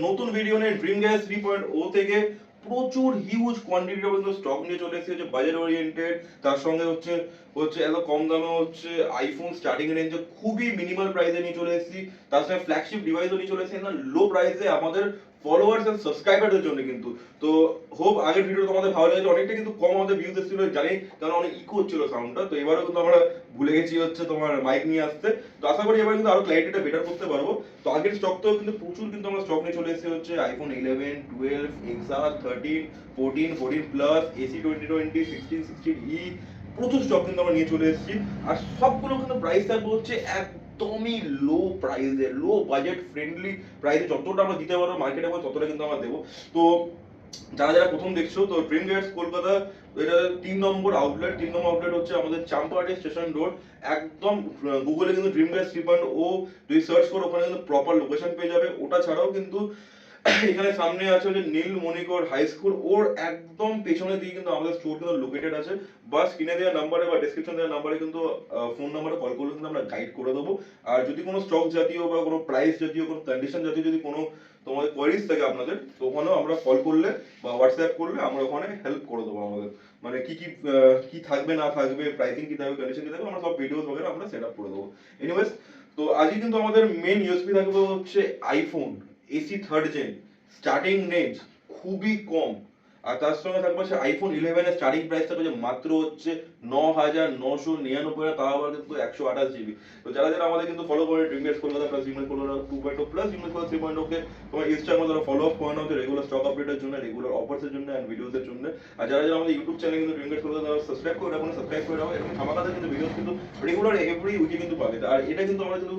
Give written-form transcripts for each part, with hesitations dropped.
নতুন ভিডিও নিয়ে dream gas 3.0 থেকে প্রচুর হিউজ কোয়ান্টিটি কিন্তু স্টক নিয়ে চলে এসেছে, বাজেট ওরিয়েন্টেড। তার সঙ্গে হচ্ছে হচ্ছে এত কম দামে হচ্ছে আইফোন স্টার্টিং রেঞ্জে খুবই মিনিমাল প্রাইসে নিয়ে চলে এসেছি। তার সঙ্গে ফ্ল্যাগশিপ ডিভাইসও নিয়ে চলে এসেছি না লো প্রাইসে আমাদের ফলোয়ার্স এন্ড সাবস্ক্রাইবারদের জন্য কিন্তু। তো হোপ আগের ভিডিও তোমাদের ভালো লেগেছে, অনেকটা কিন্তু কম আমাদের ভিউজ এসেছিল জানি, কারণ অনেক ইকো হচ্ছিল সাউন্ডটা। তো এবারেও কিন্তু আমরা ভুলে গেছি হচ্ছে তোমার মাইক নিয়ে আসতে। তো আশা করি এবার কিন্তু আরো ক্ল্যারিটিটা বেটার করতে পারবো। তো আগের স্টক তো কিন্তু প্রচুর কিন্তু আমরা স্টক নিয়ে চলে এসেছি হচ্ছে iPhone 11, 12, XR 13, 14, 14 plus, AC 2020, 16, 16e, প্রচুর স্টক কিন্তু আমরা নিয়ে চলে এসেছি। আর সবগুলো কিন্তু প্রাইস থাকবে হচ্ছে একদমই লো প্রাইসে, লো বাজেট ফ্রেন্ডলি প্রাইসে। যতটা আমরা দিতে পারবো মার্কেটে ততটা কিন্তু আমরা দেবো। তো যারা যারা প্রথম দেখছো, তো ড্রিম গেটস কলকাতা, এটা 3 নম্বর আউটলেট। 3 নম্বর আউটলেট হচ্ছে আমাদের চাম্পাহাটি স্টেশন রোড। একদম গুগলে কিন্তু ড্রিম গেটস 3.0 যদি সার্চ করো ওখানে কিন্তু প্রপার লোকেশন পেয়ে যাবে। ওটা ছাড়াও কিন্তু এখানে সামনে আছে যে নীল মণিকর হাই স্কুল, ওর একদম পেছনে দিয়ে কিন্তু আমাদের স্টোর কিন্তু লোকেটেড আছে। বা স্ক্রিনে দেওয়া নাম্বারে বা ডেসক্রিপশন দেওয়া নাম্বারে কিন্তু ফোন নাম্বারে কল করলে কিন্তু আমরা গাইড করে দেবো। আর যদি কোনো স্টক জাতীয় বা কোনো প্রাইস জাতীয় কোনো কন্ডিশন জাতীয় যদি কোনো তোমাদের কোয়ারিজ থাকে আপনাদের, তো ওখানেও আমরা কল করলে বা হোয়াটসঅ্যাপ করলে আমরা ওখানে হেল্প করে দেবো। আমাদের মানে কি কি কি থাকবে না থাকবে, প্রাইসিং কি থাকবে, কন্ডিশন কি থাকবে, আমরা সব ভিডিওস বগেরা আমরা সেট আপ করে দেবো। এনিওয়েজ, তো আজকে কিন্তু আমাদের মেন ইউএসপি থাকবে হচ্ছে iPhone SE third gen starting range খুবই কম। আর তার সঙ্গে থাকবে হচ্ছে আইফোন 11 এর স্টার্টিং প্রাইস থাকবে যে মাত্র হচ্ছে 9,999, তাও আবার কিন্তু 128 জিবি। তো যারা যারা আমাদের কিন্তু ফলো করে dream gates Kolkata plus Gmail Kolkata 2.0 plus Gmail Kolkata 3.0 কে তোমার ইনস্টাগ্রামে তারা ফলো আপ করে নাও রেগুলার স্টক আপডেটের জন্য, রেগুলার অফার্স এর জন্য এন্ড ভিডিওস এর জন্য। আর যারা যারা আমাদের ইউটিউব চ্যানেল কিন্তু ড্রিম গেটস কলকাতা তারা সাবস্ক্রাইব করে রাখুন, সাবস্ক্রাইব করে রাখো, এরকম ধামাকাদার কিন্তু ভিডিওস কিন্তু রেগুলার এভরি উইকে কিন্তু পাবে। আর এটা কিন্তু আমরা কিন্তু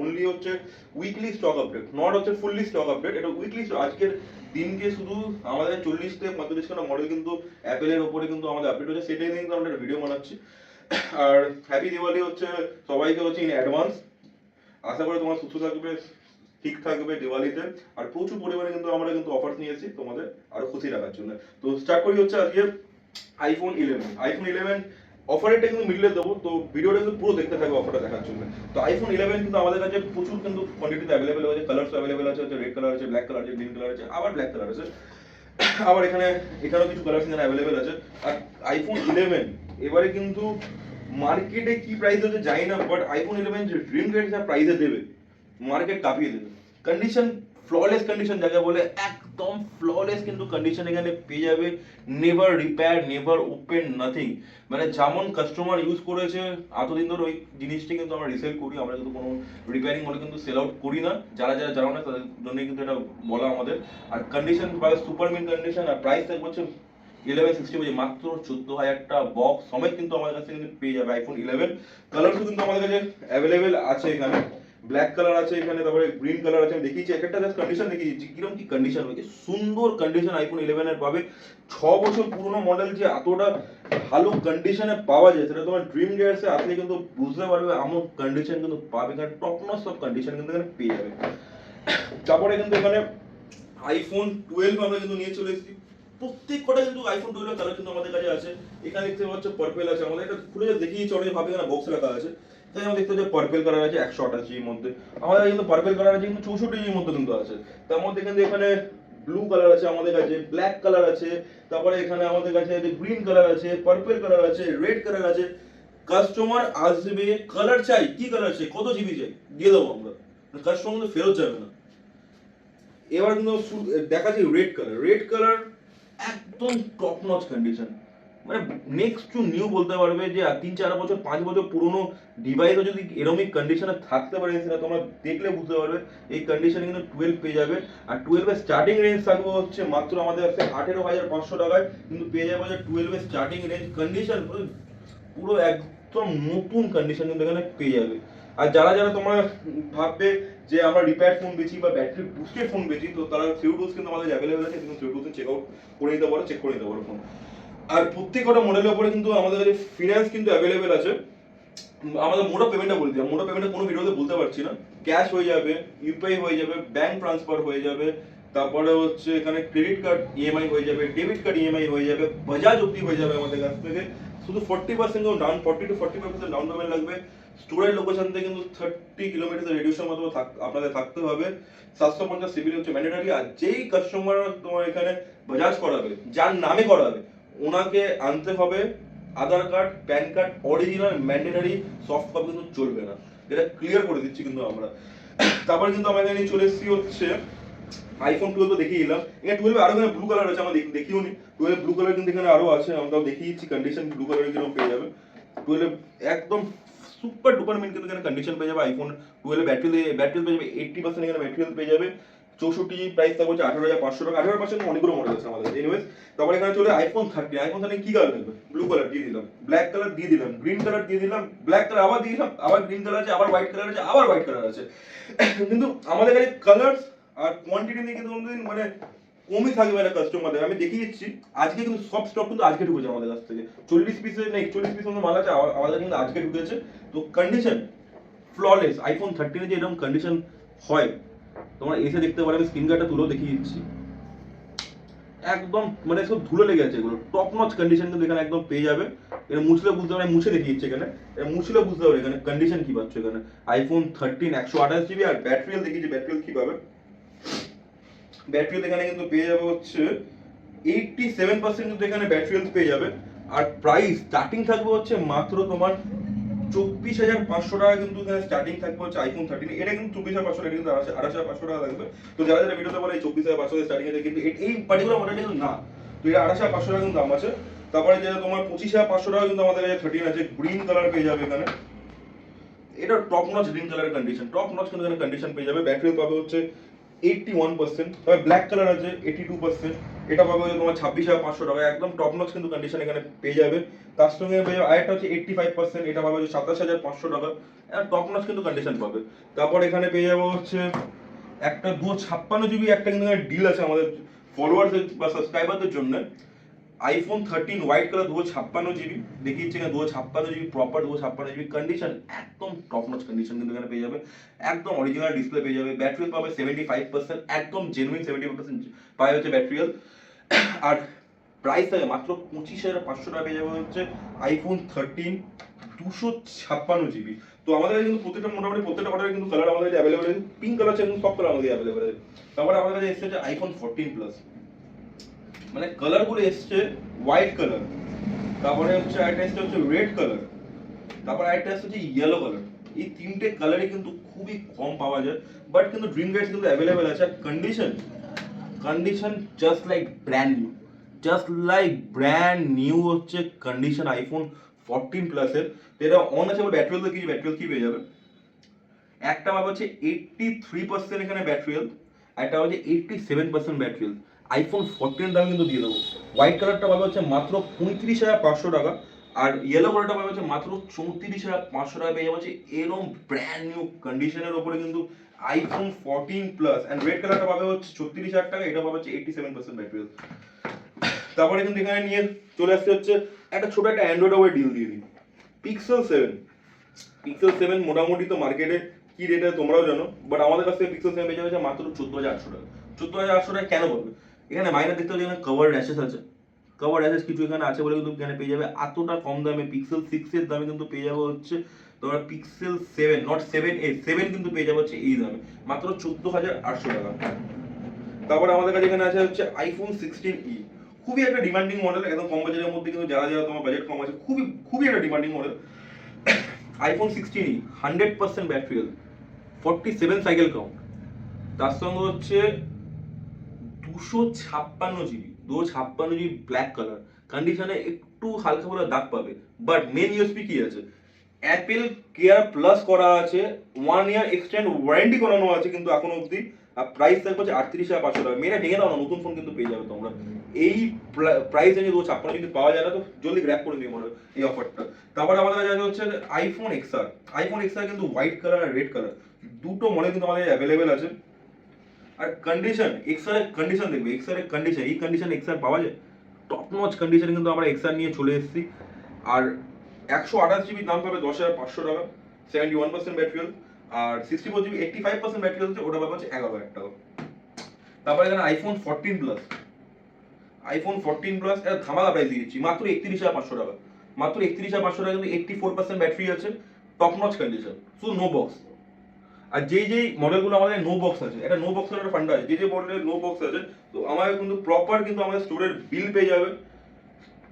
অনলি হচ্ছে উইকলি স্টক আপডেট, নট হচ্ছে ফুললি স্টক আপডেট, এটা উইকলি। আজকের দিনকে শুধু আমাদের 40 থেকে 45 খানা মডেল কিন্তু অ্যাপেলের ওপরে কিন্তু আমাদের আপডেট হচ্ছে, সেটাই কিন্তু আমরা একটা ভিডিও বানাচ্ছি। আর হ্যাপি দিওয়ালি হচ্ছে সবাইকে হচ্ছে ইন অ্যাডভান্স। আশা করি তোমার সুস্থ থাকবে, ঠিক থাকবে দিওয়ালিতে। আর প্রচুর পরিমাণে কিন্তু আমরা কিন্তু অফার নিয়েছি তোমাদের আরো খুশি রাখার জন্য। তো স্টার্ট করি হচ্ছে আজকে আইফোন 11 অফারটা কিন্তু মিডলে দেবো, তো ভিডিওটা কিন্তু পুরো দেখতে থাকবে অফারটা দেখার জন্য। তো আইফোন 11 কিন্তু আমাদের কাছে প্রচুর কিন্তু কোয়ান্টিটিতে অ্যাভেলেবেল আছে, কালারস অ্যাভেলেবেল আছে, রেড কালার আছে, ব্ল্যাক কালার আছে, গ্রিন কালার আছে, আবার ব্ল্যাক কালার আছে, আবার এখানেও কিছু কালার এখানে অ্যাভেলেবেল আছে। আর আইফোন 11 এবারে কিন্তু মার্কেটে কি প্রাইস আছে জানি না, বাট আইফোন 11 যে ড্রিম গেট যা প্রাইসে দেবে মার্কেট কাঁপিয়ে দেবে। কন্ডিশন ফ্ললেস কন্ডিশন যাকে বলে, একদম ফ্ললেস কিন্তু কন্ডিশন এখানে পেয়ে যাবে। Never repair, never open, nothing. মানে যেমন কাস্টমার ইউজ করেছে এতদিন ধরে ওই জিনিসটি কিন্তু আমরা রিসেল করি, আমরা কিন্তু কোনো রিপেয়ারিং বলে কিন্তু সেল আউট করি না। যারা যারা জানো না তাদের জন্যই কিন্তু এটা বলা আমাদের। আর কন্ডিশন বা সুপার মিন কন্ডিশন। আর প্রাইস থাকবে হচ্ছে 1160 মাত্র 14,000টা বক্স সমেত কিন্তু আমাদের কাছে কিন্তু পেয়ে যাবে আইফোন 11। কালারও কিন্তু আমাদের কাছে অ্যাভেলেবেল আছে, এখানে ব্ল্যাক কালার আছে, এখানে তারপরে গ্রিন কালার আছে। আমি দেখিয়েছি একটা জাস্ট কন্ডিশন দেখিয়েছি কিরকম কি কন্ডিশন হয়েছে, সুন্দর কন্ডিশন আইফোন 11 এর পাবে। 6 বছর পুরনো মডেল যে এতটা ভালো কন্ডিশনে পাওয়া যায় সেটা তোমার ড্রিম গেটসে আসলে কিন্তু বুঝতে পারবে। এমন কন্ডিশন কিন্তু পাবে, কারণ টপ নচ সব কন্ডিশন কিন্তু এখানে পেয়ে যাবে। তারপরে কিন্তু এখানে আইফোন 12 আমরা কিন্তু নিয়ে চলে এসেছি। প্রত্যেক কটা কিন্তু আইফোন 12 কালার কিন্তু আমাদের কাছে আছে। এখানে দেখতে পাচ্ছ পার্পল আছে, আমাদের এটা খুলে দেখিয়েছি অনেকে ভাবে এখানে বক্স রাখা আছে। তাই আমরা দেখতে পাচ্ছি পার্পল কালার আছে 128 এর মধ্যে, আমাদের কিন্তু পার্পল কালার আছে কিন্তু 64 এর মধ্যে কিন্তু আছে। তার মধ্যে কিন্তু এখানে ব্লু কালার আছে আমাদের কাছে, ব্ল্যাক কালার আছে, তারপরে এখানে আমাদের কাছে গ্রিন কালার আছে, পার্পল কালার আছে, রেড কালার আছে। কাস্টমার আসবে কালার চাই, কি কালার চাই, কত জিবি চাই, দিয়ে দেবো আমরা, কাস্টমার কিন্তু ফেরত যাবে না। এবার কিন্তু দেখাচ্ছি রেড কালার একদম টপ নচ কন্ডিশন, মানে নেক্সট টু নিউ বলতে পারবে। যে 3-4 বছর 5 বছর পুরনো ডিভাইসও যদি এরকমই কন্ডিশনে থাকতে পারে সেটা তোমরা দেখলে বুঝতে পারবে। এই কন্ডিশনে কিন্তু 12 পেয়ে যাবে। আর 12 এর স্টার্টিং রেঞ্জ থাকবে হচ্ছে মাত্র আমাদের কাছে 18,500 টাকায় কিন্তু পেয়ে যাবে। 12 এর স্টার্টিং রেঞ্জ কন্ডিশন পুরো একদম নতুন কন্ডিশন কিন্তু এখানে পেয়ে যাবে। আর যারা যারা তোমরা ভাববে যে আমরা রিপেয়ার ফোন বেচি বা ব্যাটারি বুস্টেড ফোন বেচি, তো তারা সিউডোস কিন্তু আমাদের অ্যাভেলেবেল আছে, কিন্তু সিউডোসে চেক আউট করে নিতে পারো, চেক করে নিতে পারো ফোন। আর প্রত্যেকটা মডেলের উপরে কিন্তু আমাদের কাছে ফিনান্স কিন্তু অ্যাভেলেবেল আছে। আমাদের মোড অফ পেমেন্টটা বলতে মোড অফ পেমেন্টটা কোনো ভিডিওতে বলতে পারছি না। ক্যাশ হয়ে যাবে, ইউপিআই হয়ে যাবে, ব্যাংক ট্রান্সফার হয়ে যাবে, তারপরে হচ্ছে এখানে ক্রেডিট কার্ড ইএমআই হয়ে যাবে, ডেবিট কার্ড ইএমআই হয়ে যাবে, বাজাজ অব্দি হয়ে যাবে আমাদের কাছ থেকে। শুধু 40% ডাউন, 40 to 45% ডাউন পেমেন্ট লাগবে। স্টোরেজ লোকেশন থেকে কিন্তু 30 কিলোমিটার রেডিউসের মতো আপনাদের থাকতে হবে। 750 সিভিল হচ্ছে ম্যান্ডেটরি। আর যেই কাস্টমার তোমার এখানে বাজাজ করাবে, যার নামে করাবে, ওনাকে আনতে হবে Aadhaar card, PAN card original mandatory, soft copy কিন্তু চলবে না, এটা ক্লিয়ার করে দিচ্ছি কিন্তু আমরা। তারপরে কিন্তু আমরা এখানে চলে এসেছি হচ্ছে আইফোন 12 তো দেখিয়ে দিলাম। এখানে 12 আরো এখানে ব্লু কালার আছে, আমরা দেখিও নি। 12 ব্লু কালার কিন্তু এখানে আরো আছে, আমরা দেখিয়ে দিচ্ছি কন্ডিশন ব্লু কালারের কিরকম পেয়ে যাবে। 12 একদম সুপার ডুপার মিন কিন্তু এখানে কন্ডিশন পেয়ে যাবে। আইফোন 12 ব্যাটারি পেয়ে যাবে 80% এখানে ব্যাটারি হেলথ পেয়ে যাবে। 64 প্রাইস থাকবে হচ্ছে 18,500 টাকা। 18,500 অনেকগুলো মডেল আছে আমাদের। এনিওয়েজ, তারপরে এখানে চলে আইফোন 30। আইফোন 30 কি কালার থাকবে? ব্লু কালার দিয়ে দিলাম, ব্ল্যাক কালার দিয়ে দিলাম, গ্রিন কালার দিয়ে দিলাম, ব্ল্যাক কালার আবার দিয়ে দিলাম, আবার গ্রিন কালার আছে, আবার হোয়াইট কালার আছে, আবার হোয়াইট কালার আছে। কিন্তু আমাদের কাছে কালার আর কোয়ান্টিটি নিয়ে কিন্তু কোনোদিন মানে কমই থাকবে না কাস্টমারদের। আমি দেখিয়ে দিচ্ছি, আজকে কিন্তু সব স্টক কিন্তু আজকে ঢুকেছে আমাদের কাছ থেকে। 40 পিসের না 41 পিস মতো মাল আছে আমাদের কিন্তু আজকে ঢুকেছে। তো কন্ডিশন ফ্ললেস। আইফোন 13 যে এরকম কন্ডিশন হয়, তোমরা এসে দেখতে পারো। আমি স্ক্রিন গার্ডটা তুলেও দেখিয়ে দিচ্ছি, একদম মানে সব ধুলো লেগে আছে এগুলো। টপ নচ কন্ডিশন কিন্তু এখানে একদম পেয়ে যাবে। এটা মুছলে বুঝতে পারবে, মুছে দেখিয়ে দিচ্ছে এখানে, এটা মুছলে বুঝতে পারবে এখানে কন্ডিশন কি পাচ্ছ। এখানে আইফোন 13 128 জিবি আর ব্যাটারি হেলথ দেখিয়েছি। ব্যাটারি হেলথ কি পাবে? ব্যাটারি হেলথ এখানে কিন্তু পেয়ে যাবে হচ্ছে 87% কিন্তু এখানে ব্যাটারি হেলথ পেয়ে যাবে। আর প্রাইস স্টার্টিং থাকবে হচ্ছে মাত্র তোমার 24,500 টাকা কিন্তু এখানে স্টার্টিং থাকবে হচ্ছে আইফোন 13। এটা কিন্তু 24,500, এটা কিন্তু 28,500 টাকা থাকবে। তো যারা যারা ভিডিওতে বলে এই 24,500 স্টার্টিং আছে, কিন্তু এই পার্টিকুলার মডেলটা কিন্তু না। তো এটা 28,500 টাকা কিন্তু দাম আছে। তারপরে যে তোমার 25,500 টাকা কিন্তু আমাদের কাছে 13 আছে, গ্রিন কালার পেয়ে যাবে এখানে। এটা টপ নচ গ্রিন কালারের কন্ডিশন, টপ নচ কিন্তু এখানে কন্ডিশন পেয়ে যাবে। ব্যাটারি পাবে হচ্ছে 81%। তবে ব্ল্যাক কালার আছে 82%। এটা পাবে হচ্ছে তোমার 26,500 টাকা, একদম টপ নচ কিন্তু কন্ডিশন এখানে পেয়ে যাবে। তার সঙ্গে পেয়ে যাবে আরেকটা হচ্ছে 85%, এটা পাবে হচ্ছে 27,500 টাকা, টপ নচ কিন্তু কন্ডিশন পাবে। তারপর এখানে পেয়ে যাবো হচ্ছে একটা 256 জিবি একটা কিন্তু ডিল আছে আমাদের ফলোয়ারদের বা সাবস্ক্রাইবারদের জন্য। আইফোন 13 হোয়াইট কালার 256 জিবি দেখিয়েছে এখানে, 256 জিবি প্রপার 256 জিবি কন্ডিশন, একদম টপ নচ কন্ডিশন কিন্তু এখানে পেয়ে যাবে। একদম অরিজিনাল ডিসপ্লে পেয়ে যাবে। ব্যাটারি পাবে 75%, একদম জেনুইন 75% পাওয়া যাচ্ছে ব্যাটারি। আর প্রাইস থাকে মাত্র 25,500 টাকা পেয়ে যাবে হচ্ছে আইফোন 13 256 জিবি। তো আমাদের কিন্তু মোটামুটি প্রত্যেকটা অর্ডারে কিন্তু কালার আমাদের কাছে অ্যাভেলেবল আছে। পিঙ্ক কালার আছে কিন্তু সব কালার আমাদের অ্যাভেলেবল আছে। তারপরে আমাদের কাছে এসেছে আইফোন 14 প্লাস, মানে কালার গুলো এসছে হোয়াইট কালার, তারপরে হচ্ছে আরেকটা এসছে হচ্ছে রেড কালার, তারপরে আরেকটা এসছে হচ্ছে ইয়েলো কালার। এই তিনটে কালারই কিন্তু খুবই কম পাওয়া যায়, বাট কিন্তু ড্রিম গাইডস কিন্তু অ্যাভেলেবল আছে। Condition condition just like brand new, just like brand new হচ্ছে কন্ডিশন আইফোন 14 প্লাসের। এটা অন আছে বলে ব্যাটারি হেলথ কি পেয়ে যাবে? একটা পাবে হচ্ছে 83% এখানে ব্যাটারি হেলথ, একটা হচ্ছে 87% ব্যাটারি হেলথ। আইফোন 14 দাম কিন্তু দিয়ে দেবো। হোয়াইট কালারটা পাবে হচ্ছে মাত্র 35,500 টাকা, আর ইয়েলো কালারটা পাবে হচ্ছে মাত্র 34,500 টাকা পেয়ে যাচ্ছে এরকম ব্র্যান্ড নিউ কন্ডিশনের ওপরে কিন্তু আইফোন 14 প্লাস। এন্ড রেড কালারটা পাবে হচ্ছে 36,000 টাকা, এটা পাবে হচ্ছে 87% ব্যাটারি হেলথ। তারপরে কিন্তু এখানে নিয়ে চলে আসছে হচ্ছে একটা ছোট একটা অ্যান্ড্রয়েড ওভার ডিল দিয়ে দিই। পিক্সেল 7। পিক্সেল 7 মোটামুটি তো মার্কেটে কি রেটে তোমরাও জানো, বাট আমাদের কাছ থেকে পিক্সেল 7 পেয়ে যাবে মাত্র 14,800 টাকা। 14,800 টাকা কেন পাবে? এখানে মাইনাস দেখতে হবে, এখানে কভার র্যাশেস আছে, কভার র্যাশেস কিছু এখানে আছে বলে কিন্তু এখানে পেয়ে যাবে এতটা কম দামে। পিক্সেল 6 এর দামে কিন্তু পেয়ে যাবে হচ্ছে তোমরা পিক্সেল 7, নট 7a, 7 কিন্তু পেয়ে যাবে হচ্ছে এই দামে মাত্র 14,800 টাকা। তারপরে আমাদের কাছে এখানে আছে হচ্ছে আইফোন 16e, খুবই একটা ডিমান্ডিং মডেল, একদম কম বাজেটের মধ্যে কিন্তু যারা যারা তোমার বাজেট কম আছে খুবই খুবই একটা demanding model. IPhone 16e 100% battery health, 47 cycle count, তার সঙ্গে হচ্ছে 256 জিবি, 256 জিবি ব্ল্যাক কালার কন্ডিশনে, একটু হালকা করে দাগ পাবে, বাট মেন ইউএসপি কি আছে? অ্যাপেল কেয়ার প্লাস করা আছে, 1 ইয়ার এক্সটেন্ড ওয়ারেন্টি করানো আছে কিন্তু এখনো অবধি। আর প্রাইস থাকবে হচ্ছে 38,500 টাকা। মেয়েরা ভেঙে দাও না, নতুন ফোন কিন্তু পেয়ে যাবে তোমরা। এই প্রাইস রেঞ্জে 256 যদি পাওয়া যায় না তো জলদি গ্র্যাব করে দিও মনে এই অফারটা। তারপরে আমাদের কাছে হচ্ছে আইফোন এক্সআর। আইফোন এক্সআর কিন্তু হোয়াইট কালার আর রেড কালার দুটো মডেল কিন্তু আমাদের অ্যাভেলেবেল আছে। আর কন্ডিশন, এক্সআর এর কন্ডিশন দেখবে, এক্সআর এর কন্ডিশন, এই কন্ডিশন এক্সআর পাওয়া যায়? টপ নচ কন্ডিশন কিন্তু আমরা এক্সআর নিয়ে চলে এসেছি। আর 128 জিবি দাম পাবে 10,500 টাকা, 71% ব্যাটারি হেলথ। আর 64 জিবি 85% ব্যাটারি হেলথ, ওটা পাবে হচ্ছে 11,000 টাকা। তারপরে এখানে আইফোন 14 প্লাস, আইফোন 14 প্লাস এর ধামাকা প্রাইস দিয়েছি মাত্র 31,500 টাকা। মাত্র 31,500 টাকা কিন্তু 84% ব্যাটারি আছে, টপ নচ কন্ডিশন, শুধু নো বক্স। আর যেই মডেলগুলো আমাদের নো বক্স আছে, এটা নো বক্সের একটা ফান্ডা আছে, যে মডেলের নো বক্স আছে তো আমাদের কিন্তু প্রপার কিন্তু আমাদের স্টোরের বিল পেয়ে যাবে,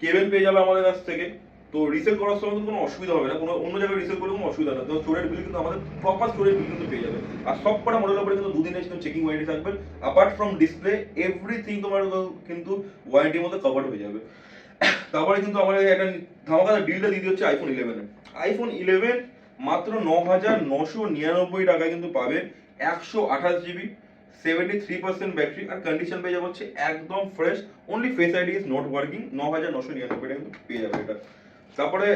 কেবেল পেয়ে যাবে আমাদের কাছ থেকে। তো রিসেল করার সময় কিন্তু কোনো অসুবিধা হবে না, কোনো অন্য জায়গায় রিসেল করলে কোনো অসুবিধা না, তো স্টোরের বিল কিন্তু আমাদের প্রপার স্টোরের বিল কিন্তু পেয়ে যাবে। আর সব কটা মডেলের উপরে কিন্তু 2 দিনের কিন্তু চেকিং ওয়ারেন্টি থাকবে। অ্যাপার্ট ফ্রম ডিসপ্লে এভরিথিং তোমার কিন্তু ওয়ারেন্টির মধ্যে কভার হয়ে যাবে। তারপরে কিন্তু আমাদের একটা ধামাকাদার ডিলটা দিয়ে হচ্ছে আইফোন 11 এ। আইফোন 11 মাত্র 9,999 টাকায় কিন্তু পাবে 128 জিবি, 73% ব্যাটারি, আর কন্ডিশন পেয়ে যাবে হচ্ছে একদম fresh, only face ID is not working. 9,999 টাকা কিন্তু পেয়ে যাবে এটা। তারপরে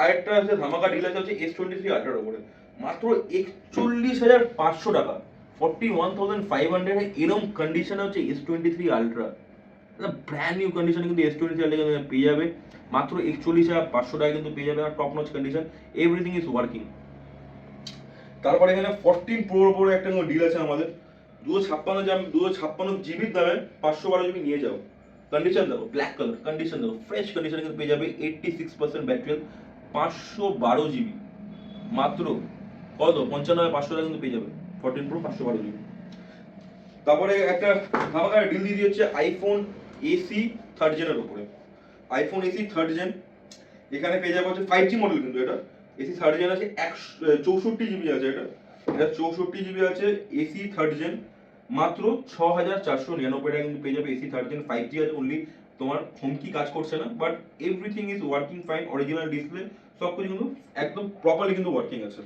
আরেকটা আছে ধামাকা ডিল আছে হচ্ছে S23 আল্ট্রার উপরে, মাত্র 41,500 টাকা, 41,500 এরকম কন্ডিশনে হচ্ছে S23 আল্ট্রা, ব্র্যান্ড নিউ কন্ডিশনে কিন্তু S23 আল্ট্রা পেয়ে যাবে মাত্র 41,500 টাকা কিন্তু পেয়ে যাবে, আর top notch condition, everything is working. তারপরে এখানে 14 প্রোর উপরে একটা ডিল আছে আমাদের, 256 জিবির দামে 512 জিবি নিয়ে যাও, কন্ডিশন দেখো, ব্ল্যাক কালার, কন্ডিশন দেখো, ফ্রেশ কন্ডিশনে কিন্তু পেয়ে যাবে, 86% ব্যাটারি, 512 জিবি মাত্র কত 95,500 টাকা কিন্তু পেয়ে যাবে 14 প্রো 512 জিবি। তারপরে একটা ধামাকার ডিল দিয়ে দিচ্ছে আইফোন এসি থার্ড জেনের উপরে, আইফোন এসি থার্ড জেন এখানে পেয়ে যাবে হচ্ছে 5G মডেল, কিন্তু এটা এসি থার্ড জেন আছে, 64 জিবি আছে, এটা 64 জিবি আছে, এসি থার্ড জেন মাত্র 6,499 টাকা কিন্তু পেয়ে যাবে, এসি থার্ড জেন 5G আছে, অনলি তোমার হোম কি কাজ করছে না, but everything is working fine, original display সব কিছু কিন্তু একদম প্রপারলি কিন্তু ওয়ার্কিং আছে।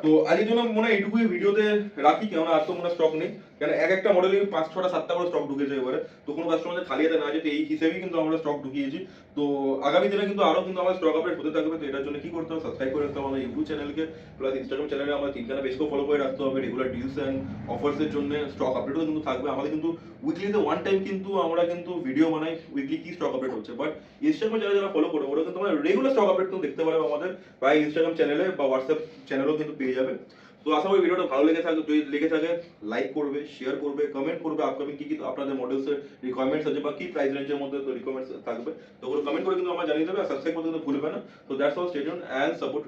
তো আজকের জন্য মনে হয় এইটুকুই ভিডিওতে রাখি, কেন আর তো মনে স্টক নেই, কেন একটা মডেলের 5, 6টা, 7টা করে স্টক ঢুকেছে এবারে, তো কোনো কাস্টমারদের খালি হাতে না যেতে এই হিসেবেই কিন্তু আমরা স্টক ঢুকিয়েছি। তো আগামী দিনে কিন্তু আরো কিন্তু আমাদের স্টক আপডেট হতে থাকবে, তো এটার জন্য কি করতে হবে, সাবস্ক্রাইব করে রাখতে হবে আমাদের ইউটিউব চ্যানেলকে, প্লাস ইনস্টাগ্রাম চ্যানেলে আমরা 3খানা পেজকেও ফলো করে রাখতে হবে, রেগুলার ডিলস এন্ড অফার্সের জন্য স্টক আপডেটও কিন্তু থাকবে আমাদের, কিন্তু উইকলিতে ওয়ান টাইম কিন্তু আমরা কিন্তু ভিডিও বানাই উইকলি কি স্টক আপডেট হচ্ছে, বাট ইনস্টাগ্রামে যারা ফলো করে ওরা কিন্তু তোমরা রেগুলার স্টক আপডেট কিন্তু দেখতে পারবে আমাদের বা ইনস্টাগ্রাম চ্যানেলে বা হোয়াটসঅ্যাপ চ্যানেলেও কিন্তু পেয়ে যাবে। তো আশা করি ভিডিওটা ভালো লেগে থাকে লাইক করবে, শেয়ার করবে, কমেন্ট করবে, আপকামিং কি আপনাদের মডেলসের রিকোয়ারমেন্টস আছে বা কি প্রাইস রেঞ্জের মধ্যে রিকোয়ারমেন্টস থাকবে, তো ওগুলো কমেন্ট করে কিন্তু আমরা জানিয়ে দেবে, আর সাবস্ক্রাইব করতে কিন্তু ভুলবে না। তো that's all, stay tuned and support.